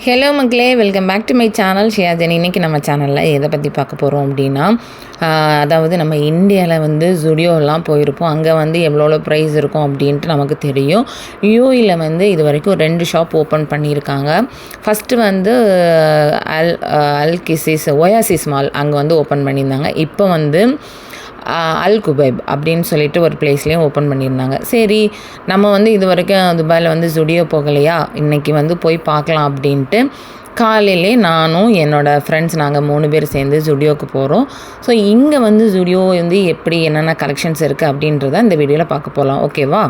Hello மக்களே, welcome back to my channel Shiyajan. இன்றைக்கி நம்ம சேனலில் எதை பற்றி பார்க்க போகிறோம் அப்படின்னா, அதாவது நம்ம இந்தியாவில் வந்து ஜுடியோலாம் போயிருப்போம். அங்கே வந்து எவ்வளோ ப்ரைஸ் இருக்கும் அப்படின்ட்டு நமக்கு தெரியும். யூஏயில் வந்து இது வரைக்கும் 2 ஷாப் ஓப்பன் பண்ணியிருக்காங்க. ஃபஸ்ட்டு வந்து அல்கிசிஸ் ஒயாசிஸ் மால் அங்கே வந்து ஓப்பன் பண்ணியிருந்தாங்க. இப்போ வந்து அல் குபைப் அப்படின்னு சொல்லிட்டு ஒரு பிளேஸ்லேயும் ஓப்பன் பண்ணியிருந்தாங்க. சரி, நம்ம வந்து இது வரைக்கும் துபாயில் வந்து ஜுடியோ போகலையா, இன்றைக்கி வந்து போய் பார்க்கலாம் அப்படின்ட்டு காலையிலே நானும் என்னோடய ஃப்ரெண்ட்ஸ் நாங்கள் 3 பேர் சேர்ந்து ஜுடியோவுக்கு போகிறோம். ஸோ இங்கே வந்து ஜுடியோ வந்து எப்படி என்னென்ன கலெக்ஷன்ஸ் இருக்குது அப்படின்றத இந்த வீடியோவில் பார்க்க போகலாம். ஓகேவா?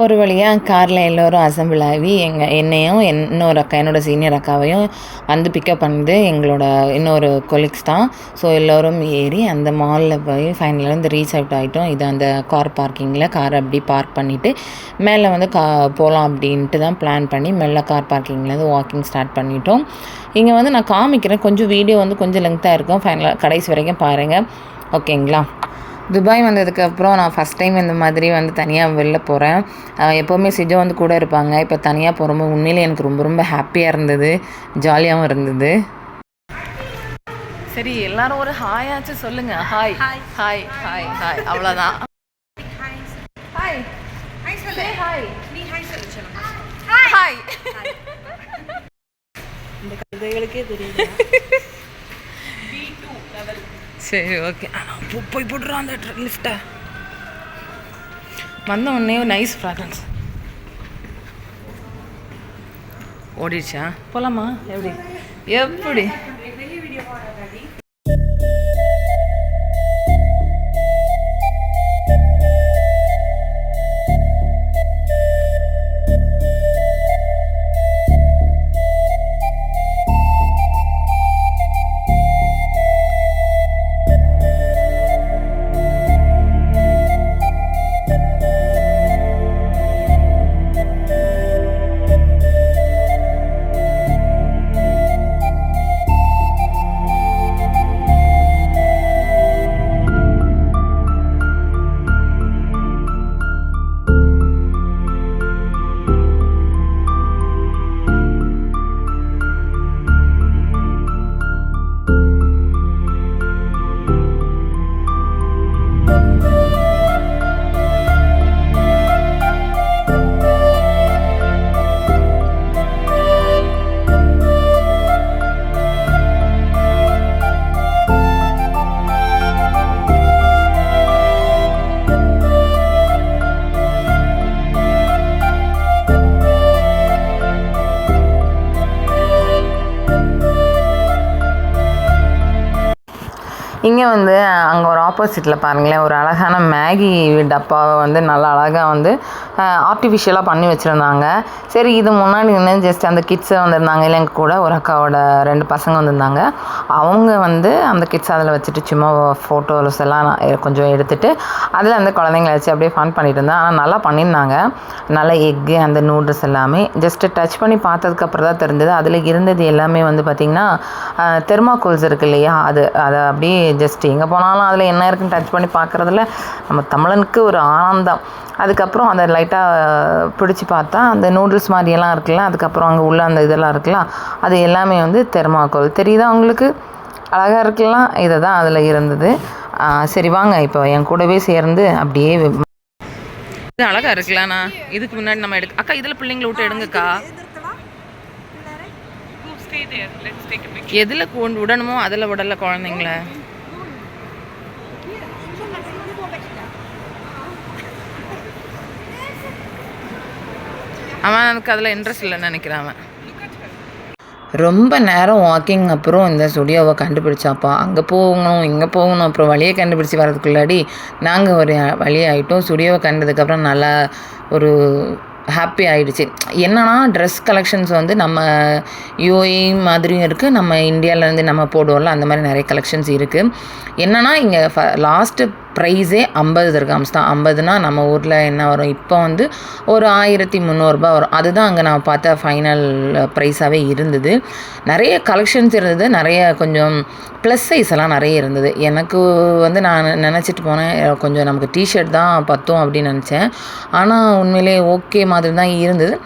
ஒரு வழியாக காரில் எல்லோரும் அசம்பிள் ஆகி என்னையும் இன்னொரு அக்கா, என்னோடய சீனியர் அக்காவையும் வந்து பிக்கப் பண்ணது எங்களோட இன்னொரு கொலீக்ஸ் தான். ஸோ எல்லோரும் ஏறி அந்த மாலில் போய் ஃபைனலாக வந்து ரீச் அவுட் ஆகிட்டோம். இது அந்த கார் பார்க்கிங்கில் காரை அப்படி பார்க் பண்ணிவிட்டு மேலே வந்து போகலாம் அப்படின்ட்டு தான் பிளான் பண்ணி மெல்ல கார் பார்க்கிங்லேருந்து வாக்கிங் ஸ்டார்ட் பண்ணிட்டோம். இங்கே வந்து நான் காமிக்கிறேன், கொஞ்சம் வீடியோ வந்து கொஞ்சம் லெங்க்த்தாக இருக்கும். ஃபைனலாக கடைசி வரைக்கும் பாருங்கள், ஓகேங்களா? துபாய் வந்ததுக்கப்புறம் நான் ஃபஸ்ட் டைம் இந்த மாதிரி வந்து தனியாக வெளில போகிறேன். எப்போவுமே சிஜோ வந்து கூட இருப்பாங்க. இப்போ தனியாக போகும்போது உண்மையிலே எனக்கு ரொம்ப ரொம்ப ஹாப்பியாக இருந்தது, ஜாலியாகவும் இருந்தது. சரி, எல்லாரும் ஒரு ஹாயாச்சும் சொல்லுங்கள். Hi hi hi hi hi, அவ்வளோதான். Hi hi hi. இந்த கதைகளுக்கே தெரியுது. சரி, ஓகே. போய் போட்டுறோம் அந்த லிஃப்ட்டை. வந்த உடனே நைஸ் ஃப்ராக்ரன்ஸ் ஓடிடுச்சா? போகலாமா? எப்படி எப்படி இங்கே வந்து அங்கே ஒரு ஆப்போசிட்டில் பாருங்களேன், ஒரு அழகான மேகி டப்பாவை வந்து நல்லா அழகாக வந்து ஆர்டிஃபிஷியலாக பண்ணி வச்சுருந்தாங்க. சரி, இது முன்னாடி நின்று ஜஸ்ட் அந்த கிட்ஸை வந்திருந்தாங்க. இல்லை, எங்கள் கூட ஒரு அக்காவோட 2 பசங்க வந்திருந்தாங்க. அவங்க வந்து அந்த கிட்ஸ் அதில் வச்சுட்டு சும்மா ஃபோட்டோஸ் எல்லாம் கொஞ்சம் எடுத்துகிட்டு அதில் அந்த குழந்தைங்கள வச்சு அப்படியே ஃபன் பண்ணிட்டு இருந்தேன். ஆனால் நல்லா பண்ணியிருந்தாங்க. நல்லா எக்கு, அந்த நூடுல்ஸ் எல்லாமே ஜஸ்ட்டு டச் பண்ணி பார்த்ததுக்கப்புறம் தான் தெரிஞ்சது. அதில் இருந்தது எல்லாமே வந்து பார்த்திங்கன்னா தெர்மாக்கோல்ஸ் இருக்குது இல்லையா, அதை அப்படியே ஜஸ்ட் எங்கே போனாலும் அதில் என்ன இருக்குன்னு டச் பண்ணி பார்க்குறதுல நம்ம தமிழனுக்கு ஒரு ஆனந்தம். அதுக்கப்புறம் அதை லைட்டாக பிடிச்சி பார்த்தா அந்த நூடுல்ஸ் மாதிரியெல்லாம் இருக்குல்ல, அதுக்கப்புறம் அங்கே உள்ள அந்த இதெல்லாம் இருக்குல்ல, அது எல்லாமே வந்து தெர்மாக்கோல் தெரியுதா உங்களுக்கு? அழகாக இருக்கலாம். இதை தான் அதில் இருந்தது. சரி, வாங்க இப்போ என் கூடவே சேர்ந்து அப்படியே இது அழகாக இருக்குல்லண்ணா. இதுக்கு முன்னாடி நம்ம அக்கா இதில் பிள்ளைங்களை விட்டு எடுங்கக்கா. எதில் கொண்டு விடணுமோ அதில் விடல குழந்தைங்கள. அவன் எனக்கு அதில் இன்ட்ரெஸ்ட் இல்லைன்னு நினைக்கிறான். அவன் ரொம்ப நேரம் வாக்கிங் அப்புறம் இந்த ஸ்டுடியோவை கண்டுபிடிச்சாப்பா. அங்கே போகணும், இங்கே போகணும், அப்புறம் வழியை கண்டுபிடிச்சி வரதுக்குள்ளாடி நாங்கள் ஒரு வழியாகிட்டோம். ஸ்டுடியோவை கண்டதுக்கப்புறம் நல்லா ஒரு ஹாப்பி ஆகிடுச்சு. என்னன்னா, ட்ரெஸ் கலெக்ஷன்ஸ் வந்து நம்ம யூஏ மாதிரியும் இருக்குது, நம்ம இந்தியாவிலேருந்து நம்ம போடுவோம்ல அந்த மாதிரி நிறைய கலெக்ஷன்ஸ் இருக்குது. என்னென்னா, இங்கே லாஸ்ட்டு ப்ரைஸே 50 திர்ஹாம்ஸ் தான். 50னா நம்ம ஊரில் என்ன வரும், இப்போ வந்து ஒரு 1300 வரும். அதுதான் அங்கே நான் பார்த்த ஃபைனல் ப்ரைஸாகவே இருந்தது. நிறைய கலெக்ஷன்ஸ் இருந்தது, நிறைய கொஞ்சம் ப்ளஸ் சைஸ் எல்லாம் நிறைய இருந்தது. எனக்கு வந்து நான் நினச்சிட்டு போனேன், கொஞ்சம் நமக்கு டிஷர்ட் தான் பத்தும் அப்படின்னு நினச்சேன். ஆனால் உண்மையிலே ஓகே மாதிரி தான் இருந்தது.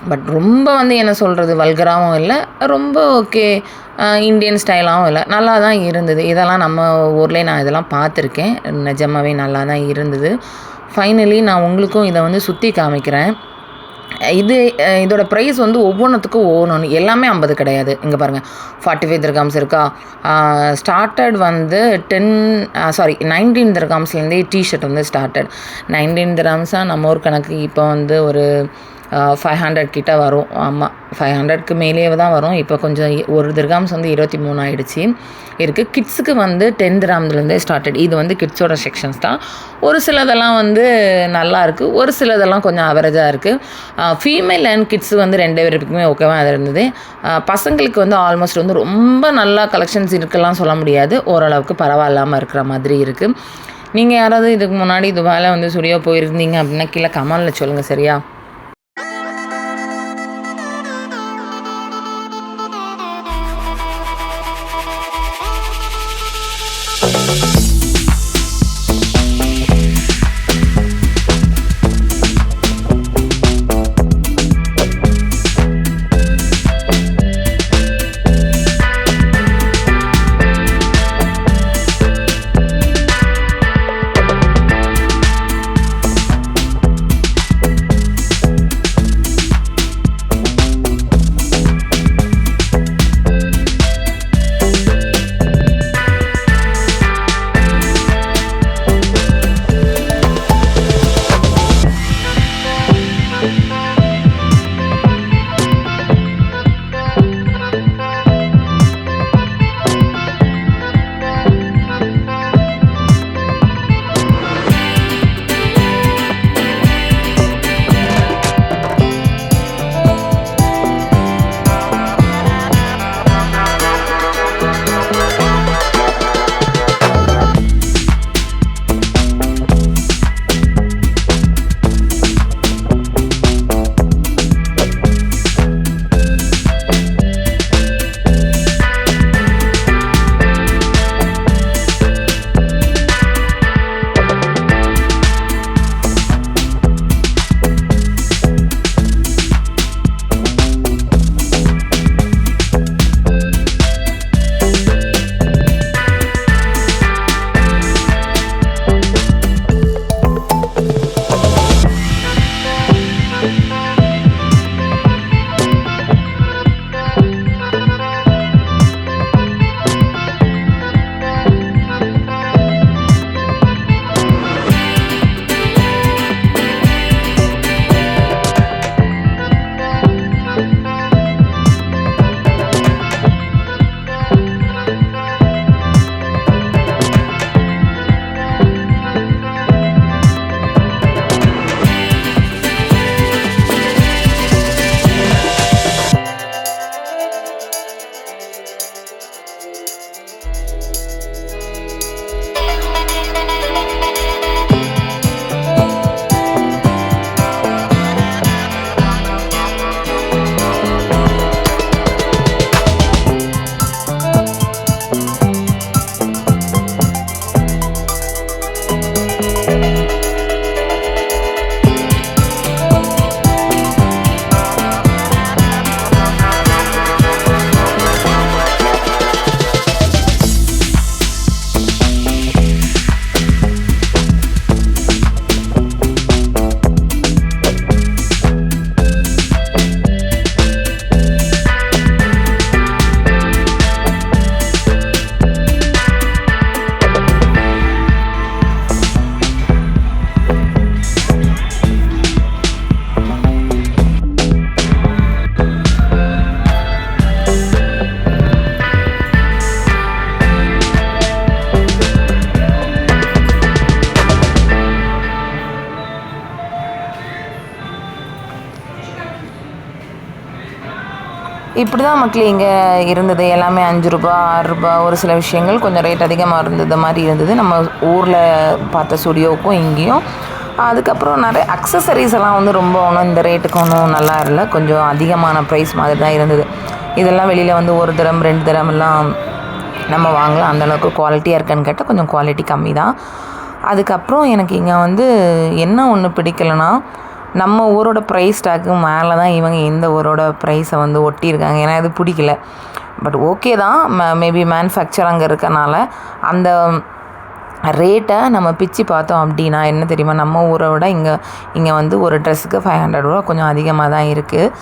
பட் ரொம்ப வந்து என்ன சொல்கிறது வல்கராகவும் இல்லை, ரொம்ப ஓகே இந்தியன் ஸ்டைலாகவும் இல்லை, நல்லா தான் இருந்தது. இதெல்லாம் நம்ம ஊர்லேயே நான் இதெல்லாம் பார்த்துருக்கேன். நிஜமாவே நல்லா தான் இருந்தது. ஃபைனலி நான் உங்களுக்கும் இதை வந்து சுற்றி காமிக்கிறேன். இதோட ப்ரைஸ் வந்து ஒவ்வொன்றுத்துக்கும் ஒவ்வொன்று எல்லாமே 50 கிடையாது. இங்கே பாருங்கள் 45 திர்ஹாம்ஸ் இருக்கா. ஸ்டார்டட் வந்து 19 திர்ஹாம்ஸ்லேருந்தே டிஷர்ட் வந்து ஸ்டார்டட். 19 திர்ஹாம்ஸாக நம்ம ஊர் கணக்கு இப்போ வந்து ஒரு 500 கிட்ட வரும். ஆமாம், 500க்கு மேலேயே தான் வரும். இப்போ கொஞ்சம் ஒரு திர்ஹாம்ஸ் வந்து 23 ஆகிடுச்சி இருக்குது. கிட்ஸுக்கு வந்து 10 திர்ஹாம்லேருந்தே ஸ்டார்டட். இது வந்து கிட்ஸோட செக்ஷன்ஸ் தான். ஒரு சிலதெல்லாம் வந்து நல்லா இருக்குது, ஒரு சிலதெல்லாம் கொஞ்சம் அவரேஜாக இருக்குது. ஃபீமேல் அண்ட் கிட்ஸு வந்து 2 பேருக்குமே ஓகேவா அது இருந்தது. பசங்களுக்கு வந்து ஆல்மோஸ்ட் வந்து ரொம்ப நல்லா கலெக்ஷன்ஸ் இருக்குலாம் சொல்ல முடியாது, ஓரளவுக்கு பரவாயில்லாமல் இருக்கிற மாதிரி இருக்குது. நீங்கள் யாராவது இதுக்கு முன்னாடி துபாயில் வந்து ஸ்டுடியோ போயிருந்தீங்க அப்படின்னா கீழே கமெண்டில் சொல்லுங்கள், சரியா? இப்படி தான் மக்களே இங்கே இருந்தது. எல்லாமே 5 ரூபா 6 ரூபா, ஒரு சில விஷயங்கள் கொஞ்சம் ரேட் அதிகமாக இருந்தது மாதிரி இருந்தது நம்ம ஊரில் பார்த்த ஸ்டுடியோவுக்கும் இங்கேயும். அதுக்கப்புறம் நிறைய அக்சசரிஸ் எல்லாம் வந்து ரொம்ப ஒன்றும் இந்த ரேட்டுக்கு ஒன்றும் நல்லா இல்லை, கொஞ்சம் அதிகமான ப்ரைஸ் மாதிரி தான் இருந்தது. இதெல்லாம் வெளியில் வந்து 1 திரம் 2 திரம்லாம் நம்ம வாங்கலாம், அந்தளவுக்கு குவாலிட்டியாக இருக்கான்னு கேட்டால் கொஞ்சம் குவாலிட்டி கம்மி தான். அதுக்கப்புறம் எனக்கு இங்கே வந்து என்ன ஒன்று பிடிக்கலைன்னா, நம்ம ஊரோட ப்ரைஸ் டேக்கு மேலே தான் இவங்க இந்த ஊரோட ப்ரைஸை வந்து ஒட்டியிருக்காங்க. ஏன்னா இது பிடிக்கல. பட் ஓகே தான், மேபி மேனுஃபேக்சர் அங்கே இருக்கனால அந்த ரேட்டை நம்ம பிச்சு பார்த்தோம் அப்படின்னா என்ன தெரியுமா, நம்ம ஊரை விட இங்கே வந்து ஒரு ட்ரெஸ்ஸுக்கு 500 ரூபா கொஞ்சம் அதிகமாக தான் இருக்குது.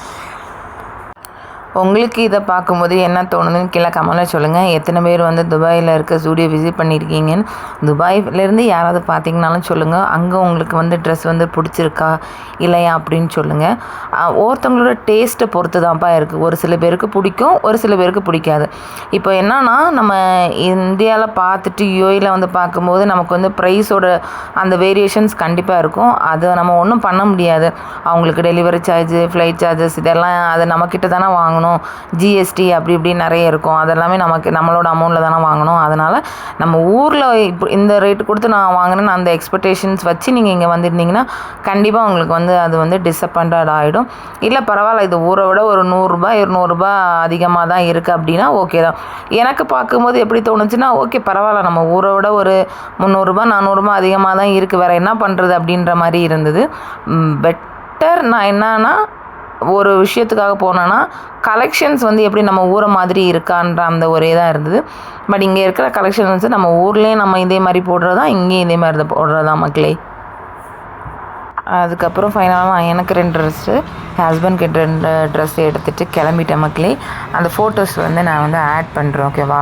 உங்களுக்கு இதை பார்க்கும்போது என்ன தோணுதுன்னு கீழே கமெண்ட்டில் சொல்லுங்கள். எத்தனை பேர் வந்து துபாயில் இருக்க ஸ்டூடியோ விசிட் பண்ணியிருக்கீங்கன்னு. துபாயிலேருந்து யாராவது பார்த்தீங்கனாலும் சொல்லுங்கள். அங்கே உங்களுக்கு வந்து ட்ரெஸ் வந்து பிடிச்சிருக்கா இல்லையா அப்படின்னு சொல்லுங்கள். ஒவ்வொருத்தவங்களோட டேஸ்ட்டை பொறுத்து தான்ப்பா இருக்குது. ஒரு சில பேருக்கு பிடிக்கும், ஒரு சில பேருக்கு பிடிக்காது. இப்போ என்னன்னா, நம்ம இந்தியாவில் பார்த்துட்டு யூஏயில் வந்து பார்க்கும்போது நமக்கு வந்து ப்ரைஸோட அந்த வேரியேஷன்ஸ் கண்டிப்பாக இருக்கும். அதை நம்ம ஒன்றும் பண்ண முடியாது. அவங்களுக்கு டெலிவரி சார்ஜு, ஃப்ளைட் சார்ஜஸ் இதெல்லாம் அதை நம்மக்கிட்ட தானே வாங்கணும். ஜிஎஸ்டி அப்படி இப்படி நிறைய இருக்கும். அதெல்லாமே நம்மளோட அமௌண்ட்டில் தானே வாங்கணும். அதனால் நம்ம ஊரில் இப்போ இந்த ரேட்டு கொடுத்து நான் வாங்கினேன்னு அந்த எக்ஸ்பெக்டேஷன்ஸ் வச்சு நீங்கள் இங்கே வந்துருந்தீங்கன்னா கண்டிப்பாக உங்களுக்கு வந்து அது வந்து டிஸப்பாயிண்டட் ஆகிடும். இல்லை பரவாயில்ல, இது ஊரை விட ஒரு 100 ரூபா 200 ரூபா அதிகமாக தான் இருக்குது அப்படின்னா ஓகே தான். எனக்கு பார்க்கும்போது எப்படி தோணுச்சுன்னா, ஓகே பரவாயில்ல, நம்ம ஊரை விட ஒரு 300 ரூபா 400 ரூபா அதிகமாக தான் இருக்குது, வேறு என்ன பண்ணுறது அப்படின்ற மாதிரி இருந்தது. பெட்டர் நான் என்னன்னா, ஒரு விஷயத்துக்காக போனோன்னா கலெக்ஷன்ஸ் வந்து எப்படி நம்ம ஊரை மாதிரி இருக்கான்ற அந்த ஒரே தான் இருந்தது. பட் இங்கே இருக்கிற கலெக்ஷன்ஸ் நம்ம ஊர்லேயே நம்ம இதே மாதிரி போடுறதா, இங்கேயும் இதே மாதிரி போடுறதா மக்களே. அதுக்கப்புறம் ஃபைனலாக எனக்கு 2 ட்ரெஸ்ஸு, ஹஸ்பண்ட்க்கு 2 ட்ரெஸ் எடுத்துகிட்டு கிளம்பிட்டேன் மக்களே. அந்த ஃபோட்டோஸ் வந்து நான் வந்து ஆட் பண்ணுறேன், ஓகேவா?